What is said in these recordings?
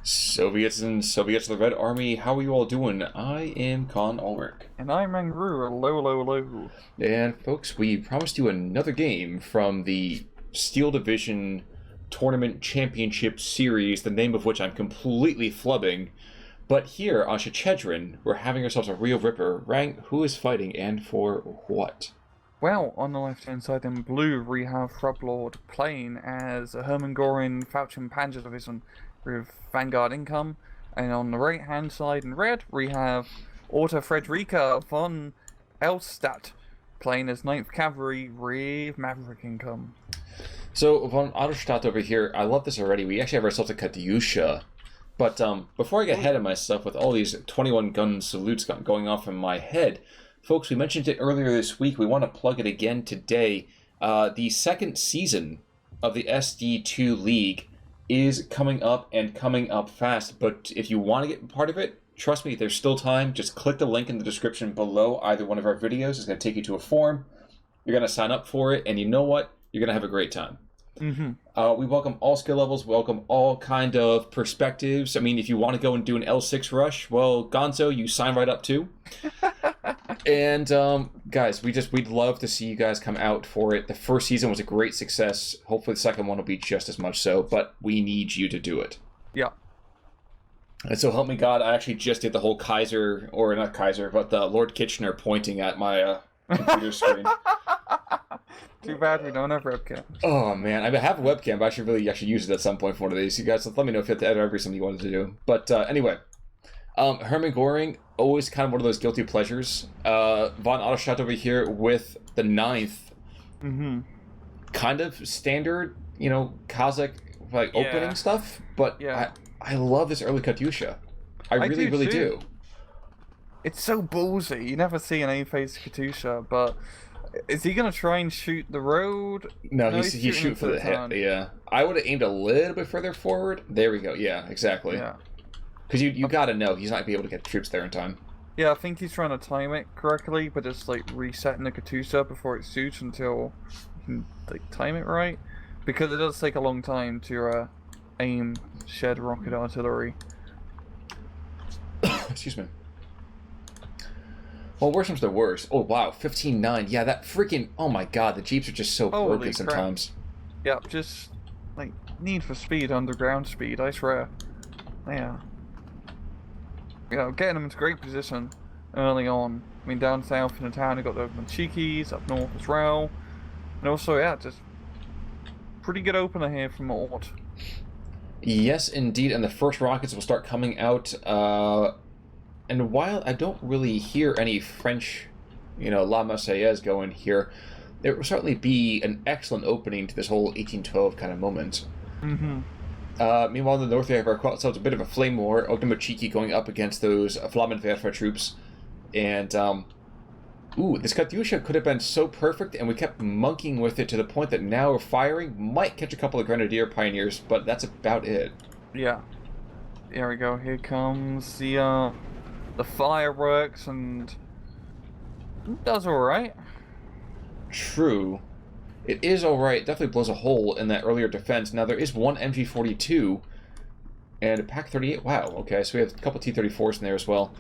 Soviets and Soviets of the Red Army, how are you all doing? I am Con Ulrich. And I'm Mangru, low. And folks, we promised you another game from the Steel Division Tournament Championship Series, the name of which I'm completely flubbing. But here on Shchedrin, we're having ourselves a real ripper. Rank, who is fighting and for what? Well, on the left-hand side in blue, we have Frubblord playing as a Herman Goerring Falchion Panzer Division with Vanguard income. And on the right-hand side in red, we have Ort Fredericka von Eylstadt playing as 9th Cavalry with Maverick income. So, von Eylstadt over here, I love this already. We actually have ourselves a Katyusha. But before I get ahead of myself with all these 21-gun salutes going off in my head, folks, we mentioned it earlier this week. We want to plug it again today. The second season of the SD2 League is coming up and coming up fast. But if you want to get part of it, trust me, there's still time. Just click the link in the description below either one of our videos. It's going to take you to a form. You're going to sign up for it. And you know what? You're going to have a great time. We welcome all skill levels, welcome all kind of perspectives. I mean, if you want to go and do an L6 rush, well, Gonzo, you sign right up too. And guys, we'd love to see you guys come out for it. The first season was a great success. Hopefully the second one will be just as much so, but we need you to do it. Yeah. And so help me God, I actually just did the whole Kaiser, or not Kaiser, but the Lord Kitchener pointing at my computer screen. Too bad we don't have webcam. Oh man, I have a webcam, but I should really actually use it at some point for one of these. You guys, let me know if you have to edit every something you wanted to do. But anyway, Herman Goerring, always kind of one of those guilty pleasures. Von Eylstadt over here with the 9th. Kind of standard, Kazakh opening stuff. But yeah. I love this early Katyusha. I really do. It's so ballsy. You never see an A-phase Katyusha, but is he going to try and shoot the road? No, he's shooting for the head. Yeah. I would have aimed a little bit further forward. There we go. Yeah, exactly. Yeah. Because you got to know he's not going to be able to get the troops there in time. Yeah, I think he's trying to time it correctly, but just resetting the Katyusha before it shoots until you can time it right. Because it does take a long time to aim shed rocket artillery. Excuse me. Well, worst comes to worst. Oh, wow, 15-9. Yeah, that freaking... Oh, my God, the Jeeps are just so broken sometimes. Yep, just, Need for Speed, underground speed, I swear. Yeah. Getting them into great position early on. I mean, down south in the town, you got the Manchikis, up north as well. And also, yeah, just pretty good opener here from Ort. Yes, indeed, and the first rockets will start coming out, and while I don't really hear any French, La Marseillaise going here, there will certainly be an excellent opening to this whole 1812 kind of moment. Meanwhile, in the north, we have ourselves a bit of a flame war. Ogdemachiki going up against those Flammenwerfer troops. And, this Katyusha could have been so perfect, and we kept monkeying with it to the point that now we're firing. Might catch a couple of Grenadier Pioneers, but that's about it. Yeah. There we go. Here comes the fireworks, and it does alright. True. It is alright. It definitely blows a hole in that earlier defense. Now, there is one MG42 and a PaK-38. Wow, okay, so we have a couple T-34s in there as well.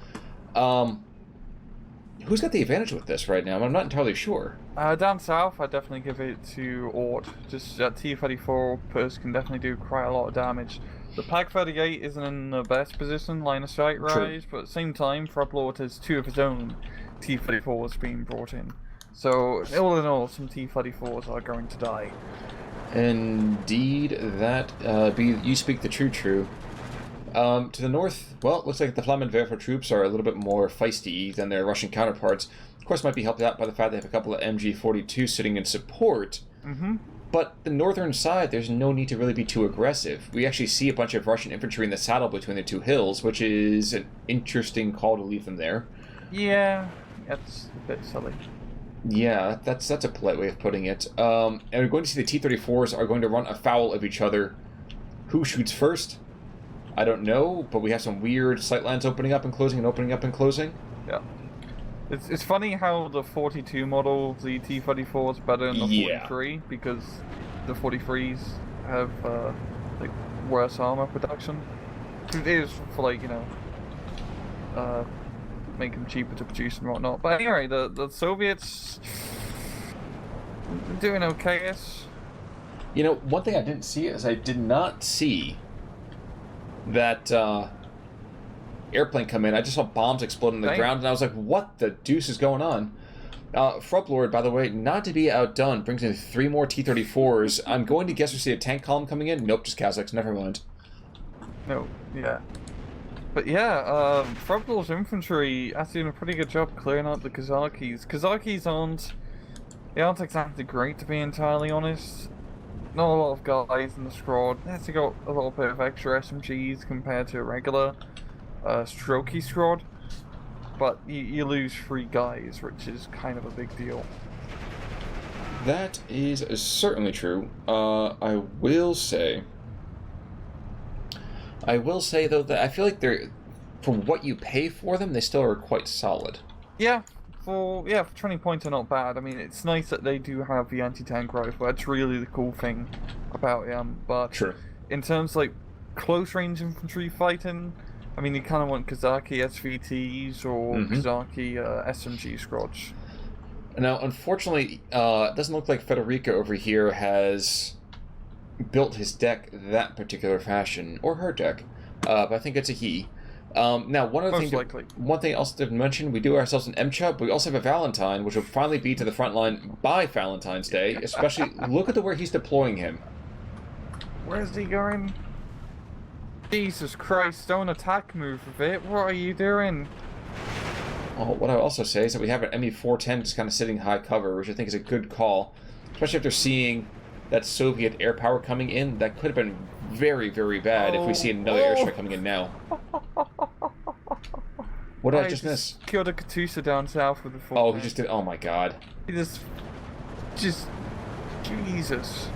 Who's got the advantage with this right now? I'm not entirely sure. Down south, I'd definitely give it to Ort. Just that T-34 purse can definitely do quite a lot of damage. The PaK-38 isn't in the best position, line of sight rise, but at the same time, Frubblord has two of his own T-34s being brought in. So, all in all, some T-34s are going to die. Indeed, that you speak the true. To the north, well, it looks like the Flammenwerfer troops are a little bit more feisty than their Russian counterparts. Of course, might be helped out by the fact they have a couple of MG42 sitting in support. But the northern side, there's no need to really be too aggressive. We actually see a bunch of Russian infantry in the saddle between the two hills, which is an interesting call to leave them there. Yeah, that's a bit silly. Yeah, that's a polite way of putting it. And we're going to see the T-34s are going to run afoul of each other. Who shoots first? I don't know, but we have some weird sightlines opening up and closing and opening up and closing. Yeah. It's funny how the 42 model, the T-34 is better than the 43, because the 43s have worse armor production. It is for, like, make them cheaper to produce and whatnot. But anyway, the Soviets doing okay-ish. One thing I didn't see is I did not see that airplane come in. I just saw bombs explode on the ground, and I was like, what the deuce is going on? Frubblord, by the way, not to be outdone, brings in 3 more T-34s. I'm going to guess we see a tank column coming in. Nope, just Kazakhs. Never mind. No, yeah. But yeah, Frubblord's infantry actually doing a pretty good job clearing out the Kazakis. Kazakis aren't exactly great, to be entirely honest. Not a lot of guys in the squad. They actually got a little bit of extra SMGs compared to a regular strokey squad. But you lose 3 guys, which is kind of a big deal. That is certainly true. I will say, though, that I feel like for what you pay for them, they still are quite solid. Yeah, for 20 points are not bad. I mean, it's nice that they do have the anti-tank rifle. That's really the cool thing about them. But True. In terms of, like, close-range infantry fighting, I mean, you kind of want Kazaki SVTs or Kazaki SMG squads. Now, unfortunately, it doesn't look like Fredericka over here has built his deck that particular fashion, or her deck, but I think it's a he. Now, one thing else to mention, we do ourselves an MCHA, but we also have a Valentine, which will finally be to the front line by Valentine's Day, especially, look at where he's deploying him. Where's he going? Jesus Christ, don't attack move with it. What are you doing? Well, what I would also say is that we have an ME-410 just kind of sitting high cover, which I think is a good call, especially after seeing that Soviet air power coming in. That could have been very, very bad if we see another airstrike coming in now. What did I just miss? Killed a Katyusha down south with the 4. Oh, he just did. Oh my god. He just Jesus.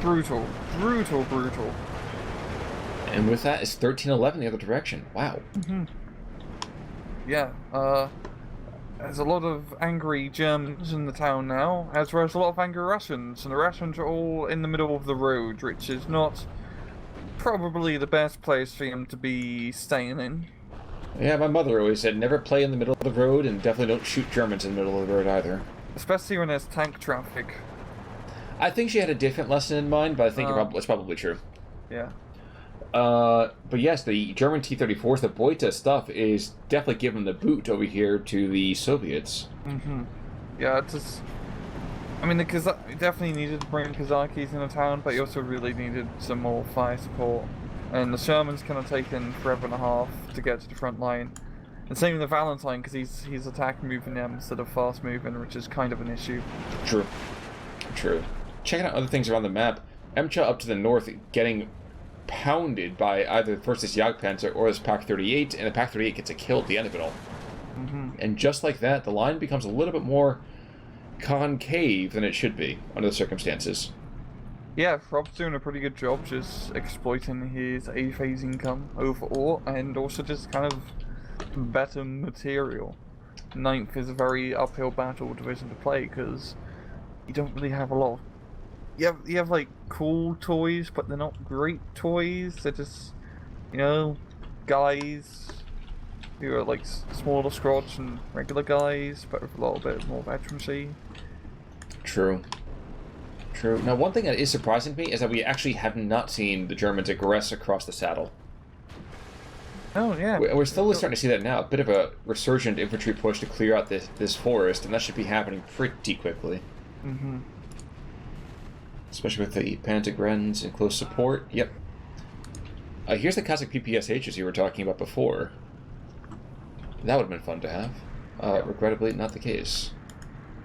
Brutal. And with that, it's 13-11 the other direction. Wow. Yeah, there's a lot of angry Germans in the town now, as well as a lot of angry Russians, and the Russians are all in the middle of the road, which is not probably the best place for them to be staying in. Yeah, my mother always said, never play in the middle of the road, and definitely don't shoot Germans in the middle of the road either. Especially when there's tank traffic. I think she had a different lesson in mind, but I think it's probably true. Yeah. But yes, the German T-34s, the Boita stuff, is definitely giving the boot over here to the Soviets. Yeah, it's just... I mean, we definitely needed to bring Kazakis into town, but you also really needed some more fire support. And the Sherman's kind of taken forever and a half to get to the front line. And same with the Valentine, because he's attack moving them instead of fast moving, which is kind of an issue. True. Checking out other things around the map, MCHA up to the north getting pounded by either first this Jagdpanzer or this Pak-38, and the Pak-38 gets a kill at the end of it all. And just like that, the line becomes a little bit more concave than it should be under the circumstances. Yeah, Rob's doing a pretty good job just exploiting his A-phase income overall, and also just kind of better material. 9th is a very uphill battle division to play, because you don't really have a lot of... You have like cool toys, but they're not great toys. They're just, guys who are like smaller squads and regular guys, but with a little bit more veterancy. True. Now, one thing that is surprising to me is that we actually have not seen the Germans aggress across the saddle. Oh, yeah. We're slowly starting to see that now. A bit of a resurgent infantry push to clear out this forest, and that should be happening pretty quickly. Especially with the Pantogrens in close support. Yep. Here's the Kazakh PPSHs you were talking about before. That would have been fun to have. Regrettably, not the case.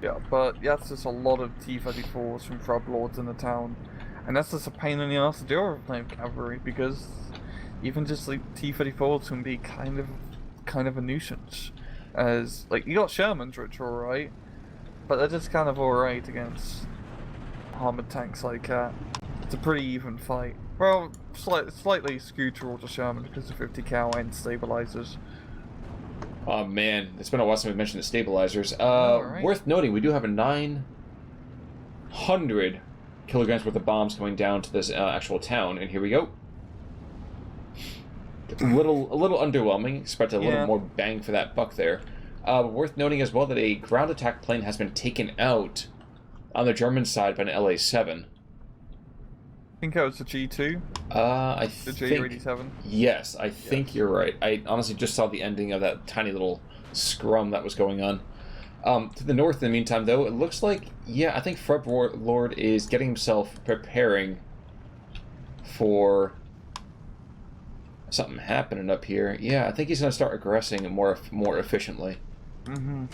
Yeah, but that's just a lot of T-34s from Frubblords in the town. And that's just a pain in the ass to deal with playing cavalry, because even just like T-34s can be kind of a nuisance. As, like, you got Shermans, which are alright, but they're just kind of alright against armored tanks like that. It's a pretty even fight. Well, slightly skewed towards the Sherman because of 50 cal and stabilizers. Oh man, it's been a while since we mentioned the stabilizers. Right. Worth noting, we do have a 900 kilograms worth of bombs going down to this actual town, and here we go. A little underwhelming. Expected a little more bang for that buck there. Worth noting as well that a ground attack plane has been taken out on the German side by an LA-7. I think that was the G2. The J87. Yes, I think you're right. I honestly just saw the ending of that tiny little scrum that was going on. To the north, in the meantime, though, it looks like, I think Frubblord is getting himself preparing for something happening up here. Yeah, I think he's going to start aggressing more efficiently. Mm-hmm.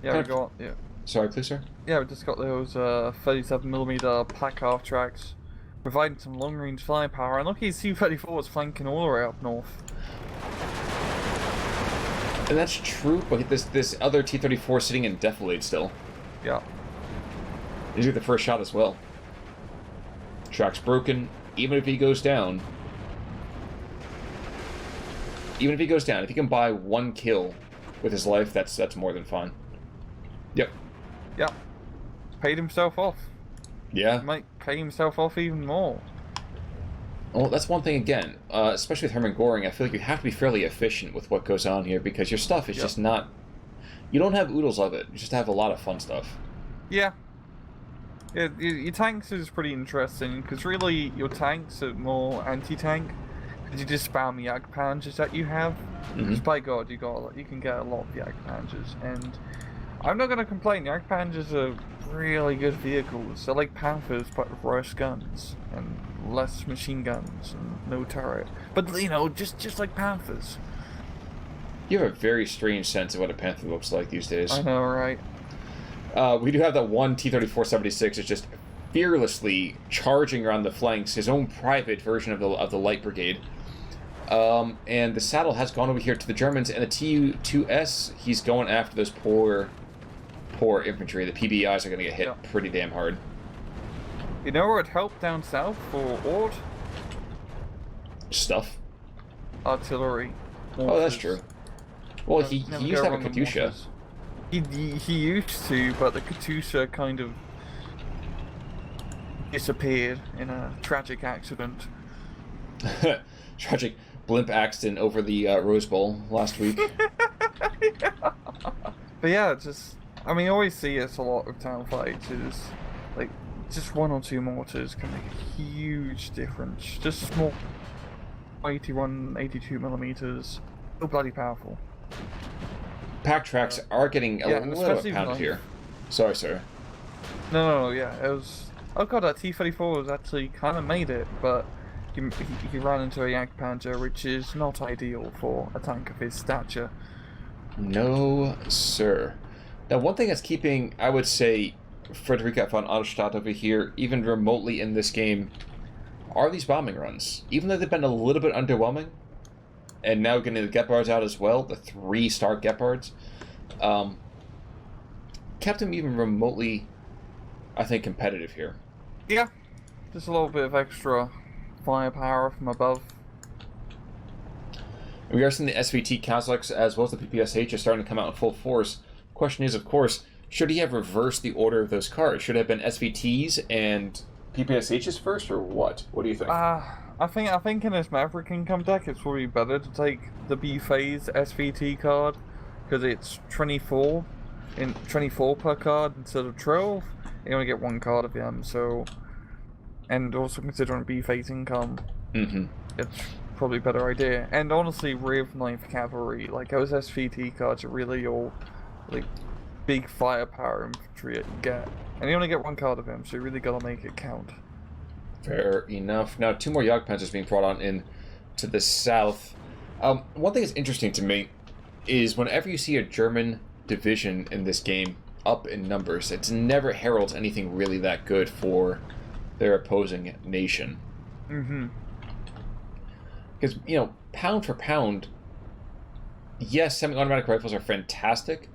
Yeah, we got... Yeah. Sorry, please, sir? Yeah, we just got those 37mm Placar tracks, providing some long-range firepower. And look, his T-34 is flanking all the way up north. And that's true, but this other T-34 sitting in defilade still. Yeah. He's got the first shot as well. Track's broken. Even if he goes down... Even if he goes down, if he can buy one kill with his life, that's more than fine. Yep. Yeah. Paid himself off. Yeah. He might pay himself off even more. Well, that's one thing again, especially with Herman Goerring, I feel like you have to be fairly efficient with what goes on here because your stuff is just not... You don't have oodles of it, you just have a lot of fun stuff. Yeah. Yeah, your tanks is pretty interesting because really your tanks are more anti-tank. You just spam the Yak Panzers that you have. Just by God, you can get a lot of Yak Panzers, and I'm not gonna complain. The Yak Panzers are really good vehicles. They're like Panthers, but with worse guns and less machine guns and no turret. But you know, just like Panthers. You have a very strange sense of what a Panther looks like these days. I know, right? We do have that one T-34-76 is just fearlessly charging around the flanks, his own private version of the Light Brigade. And the saddle has gone over here to the Germans, and the Tu-2S, he's going after those poor infantry. The PBIs are going to get hit pretty damn hard. You know where it helped down south for Ort? Stuff. Artillery. Oh, that's true. Well, he used to have a Katyusha. He used to, but the Katyusha kind of disappeared in a tragic accident. Tragic blimp accident over the Rose Bowl last week. But yeah, I mean, I always see it's a lot of town fights is like just one or two mortars can make a huge difference. Just small 81, 82mm, so bloody powerful. Pack tracks are getting a little bit pounded here. Sorry, sir. No, yeah, it was... Oh god, that T-34 was actually kind of made it, but he ran into a Yak Panzer, which is not ideal for a tank of his stature. No, sir. Now, one thing that's keeping, I would say, Fredericka von Eylstadt over here, even remotely in this game, are these bombing runs. Even though they've been a little bit underwhelming, and now getting the Gepards out as well, the 3-star Gepards, kept him even remotely, I think, competitive here. Yeah, just a little bit of extra firepower from above. We are seeing the SVT Kazakhs as well as the PPSH are starting to come out in full force. Question is, of course, should he have reversed the order of those cars? Should it have been SVTs and PPSHs first, or what? What do you think? I think in this Maverick income deck, it's probably better to take the B-Phase SVT card because it's 24 per card instead of 12. You only get one card of them, so, and also considering B-Phase income, it's probably a better idea. And honestly, with 9th Cavalry, like those SVT cards are really all like big firepower infantry that you get, and you only get one card of them, so you really gotta make it count. Fair enough. Now, 2 more Jagdpanzers being brought on in to the south. One thing that's interesting to me is whenever you see a German division in this game up in numbers, it never heralds anything really that good for their opposing nation. Because, you know, pound for pound, yes, semi-automatic rifles are fantastic,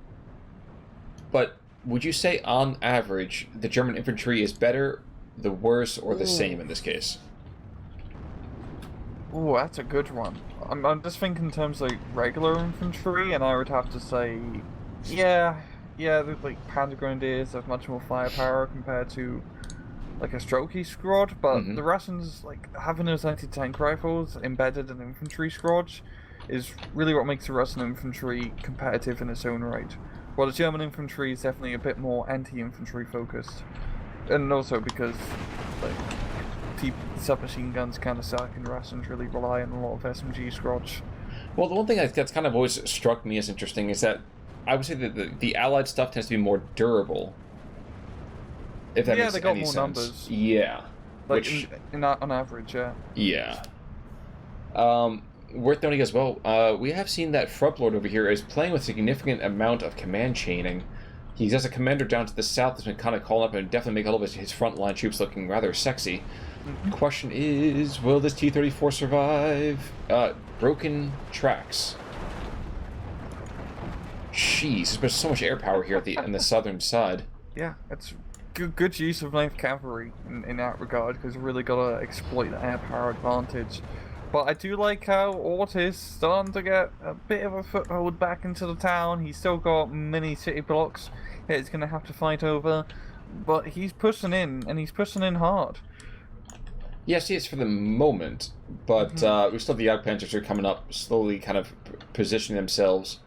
but would you say, on average, the German infantry is better, the worse, or the same in this case? Oh, that's a good one. I'm just thinking in terms of like regular infantry, and I would have to say, yeah, the like Panzer Grenadiers have much more firepower compared to like a strokey squad, but the Russians, like, having those anti-tank rifles embedded in infantry squads is really what makes the Russian infantry competitive in its own right. While the German infantry is definitely a bit more anti-infantry focused. And also because, like, submachine guns kind of suck, and Russians really rely on a lot of SMG squads. Well, the one thing that's kind of always struck me as interesting is that I would say that the Allied stuff tends to be more durable. If that makes they got any more sense. Numbers. Yeah. Like, on average, yeah. Yeah. Worth noting as well, we have seen that Frubblord over here is playing with a significant amount of command chaining. He has a commander down to the south that's been kind of calling up and definitely make all of his frontline troops looking rather sexy. Question is, will this T-34 survive? Broken tracks. Jeez, there's so much air power here on the southern side. Yeah, it's good use of 9th Cavalry in that regard, because we really got to exploit the air power advantage. But I do like how Ort is starting to get a bit of a foothold back into the town. He's still got many city blocks that he's going to have to fight over, but he's pushing in, and he's pushing in hard. Yes, he is for the moment, but we still have the Jagdpanzers are coming up, slowly kind of positioning themselves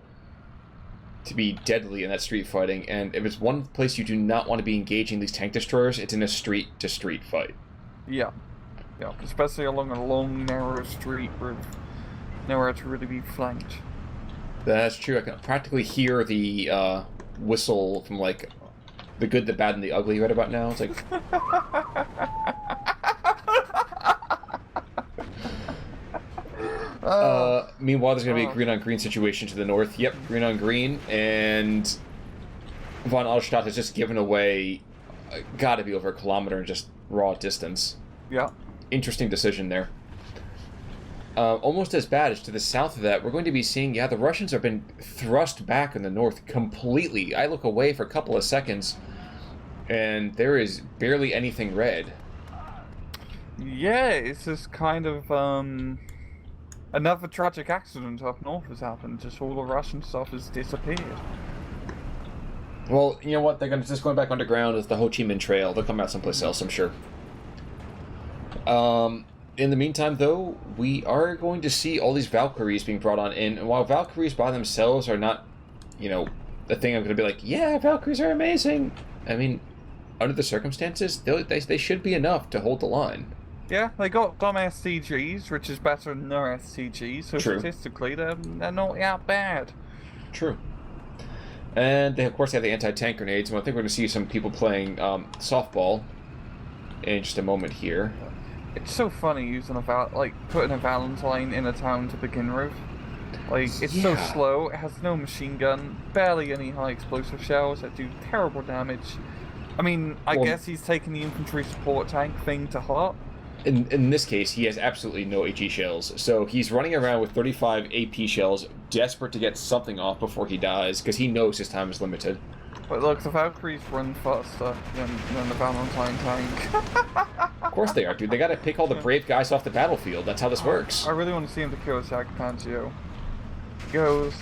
to be deadly in that street fighting, and if it's one place you do not want to be engaging these tank destroyers, it's in a street-to-street fight. Yeah. Yeah, especially along a long, narrow street with nowhere to really be flanked. That's true. I can practically hear the whistle from, like, the good, the bad, and the ugly right about now. It's like... Meanwhile, there's going to be a green-on-green situation to the north. Yep, green-on-green, and von Eylstadt has just given away, got to be over a kilometer in just raw distance. Yeah. Interesting decision there. Almost as bad as to the south of that, we're going to be seeing, the Russians have been thrust back in the north completely. I look away for a couple of seconds, and there is barely anything red. Yeah, it's just kind of, another tragic accident up north has happened. Just all the Russian stuff has disappeared. Well, you know what? They're just going back underground as the Ho Chi Minh Trail. They'll come out someplace else, I'm sure. In the meantime, though, we are going to see all these Valkyries being brought on in. And while Valkyries by themselves are not, the thing I'm going to be like, yeah, Valkyries are amazing. I mean, under the circumstances, they should be enough to hold the line. Yeah, they got some SCGs, which is better than no SCGs, so True. Statistically they're not that bad. True. And they, of course, have the anti-tank grenades, and I think we're going to see some people playing softball in just a moment here. It's so funny using putting a Valentine in a town to begin with. Like, it's so slow, it has no machine gun, barely any high explosive shells that do terrible damage. I mean, I guess he's taking the infantry support tank thing to heart. In this case, he has absolutely no HE shells, so he's running around with 35 AP shells, desperate to get something off before he dies, because he knows his time is limited. But look, the Valkyries run faster than the Valentine tank. Of course they are, dude. They gotta pick all the brave guys off the battlefield. That's how this works. I really want to see him to kill Jagdpanzer. He goes,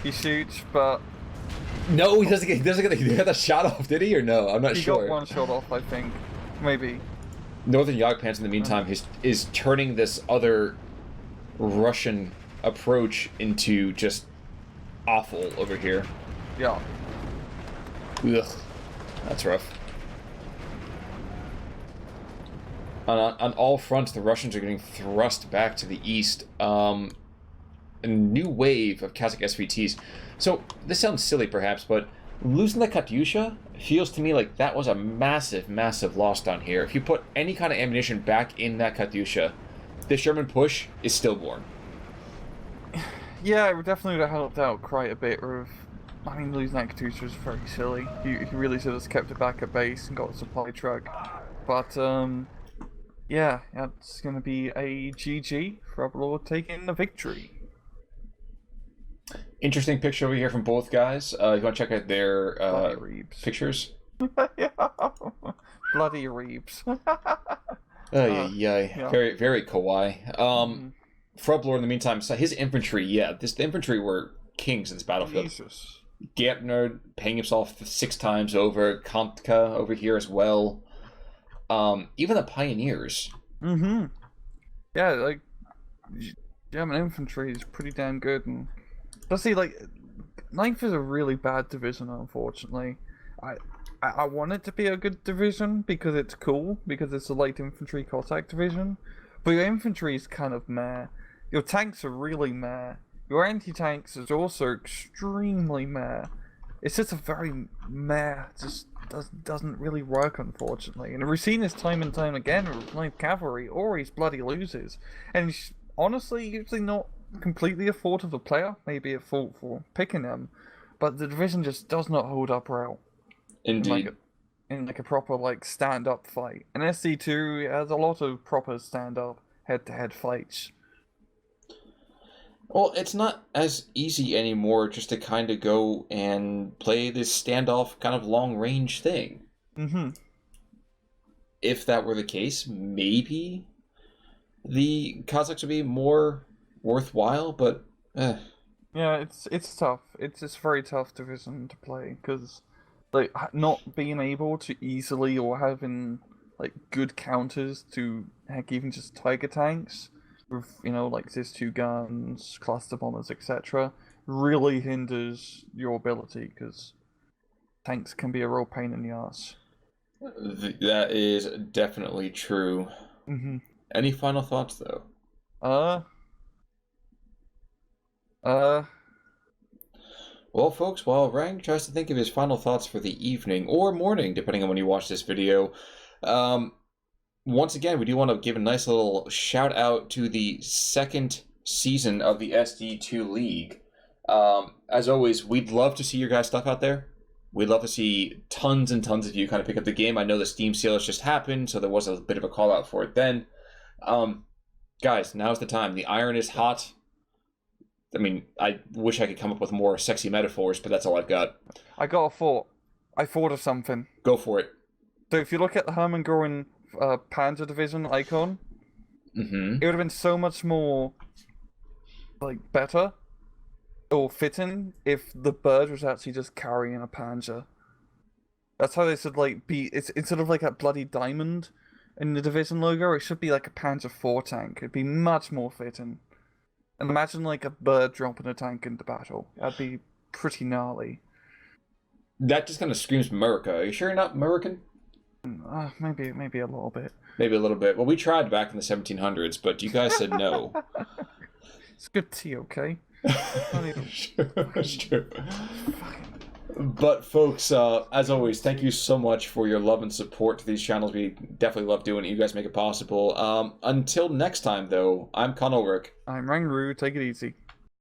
he shoots, but... No, he doesn't get the shot off, did he, or no? I'm not sure. He got one shot off, I think. Maybe. Northern Jagdpanzer, in the meantime, is turning this other Russian approach into just awful over here. Yeah. Ugh. That's rough. On all fronts, the Russians are getting thrust back to the east. A new wave of Kazakh SVTs. So, this sounds silly perhaps, but losing the Katyusha feels to me like that was a massive, massive loss down here. If you put any kind of ammunition back in that Katyusha, this German push is stillborn. Yeah, it definitely would have helped out quite a bit. I mean, losing that Katyusha was very silly. He really should have kept it back at base and got a supply truck. But, yeah, it's going to be a GG for Frubblord taking the victory. Interesting picture over here from both guys. You want to check out their pictures? Yeah. Bloody Reeves. Yeah. Very, very kawaii. Frubblord, in the meantime, so his infantry, the infantry were kings in this battlefield. Jesus. Gärtner paying himself 6 times over. Kantka over here as well. even the Pioneers. Mm-hmm. Yeah, like, German infantry is pretty damn good, and see, like, 9th is a really bad division, unfortunately. I want it to be a good division because it's cool, because it's a light infantry Cossack division, but your infantry is kind of meh. Your tanks are really meh. Your anti-tanks is also extremely meh. It's just a very meh, just doesn't really work, unfortunately. And we've seen this time and time again with 9th Cavalry, always bloody loses. And honestly, usually not completely a fault of the player, maybe a fault for picking them, but the division just does not hold up well. Indeed. In like a proper like stand-up fight. And SC2 has a lot of proper stand-up head-to-head fights. Well, it's not as easy anymore just to kind of go and play this standoff kind of long-range thing. Mm-hmm. If that were the case, maybe the Cossacks would be more worthwhile, but yeah, it's tough. It's a very tough division to play because like not being able to easily or having like good counters to heck even just Tiger tanks with like Zis-2 guns, cluster bombers, etc. really hinders your ability because tanks can be a real pain in the ass. That is definitely true. Mm-hmm. Any final thoughts though? Well, folks, while Rang tries to think of his final thoughts for the evening or morning, depending on when you watch this video, once again, we do want to give a nice little shout out to the second season of the SD2 League. As always, we'd love to see your guys' stuff out there. We'd love to see tons and tons of you kind of pick up the game. I know the Steam sale has just happened, so there was a bit of a call out for it then. Guys, now's the time. The iron is hot. I mean, I wish I could come up with more sexy metaphors, but that's all I've got. I got a thought. I thought of something. Go for it. So if you look at the Herman Goerring Panzer Division icon, it would have been so much more, like, better or fitting if the bird was actually just carrying a Panzer. That's how they should, like, be. It's instead of, like, a bloody diamond in the division logo, it should be, like, a Panzer IV tank. It'd be much more fitting. And imagine, like, a bird dropping a tank into battle. That'd be pretty gnarly. That just kind of screams America. Are you sure you're not American? Maybe a little bit. Maybe a little bit. Well, we tried back in the 1700s, but you guys said no. It's good tea, okay? It's true. But folks, as always, thank you so much for your love and support to these channels. We definitely love doing it. You guys make it possible. Until next time, though, I'm Con Ulrich. I'm Rangru. Take it easy.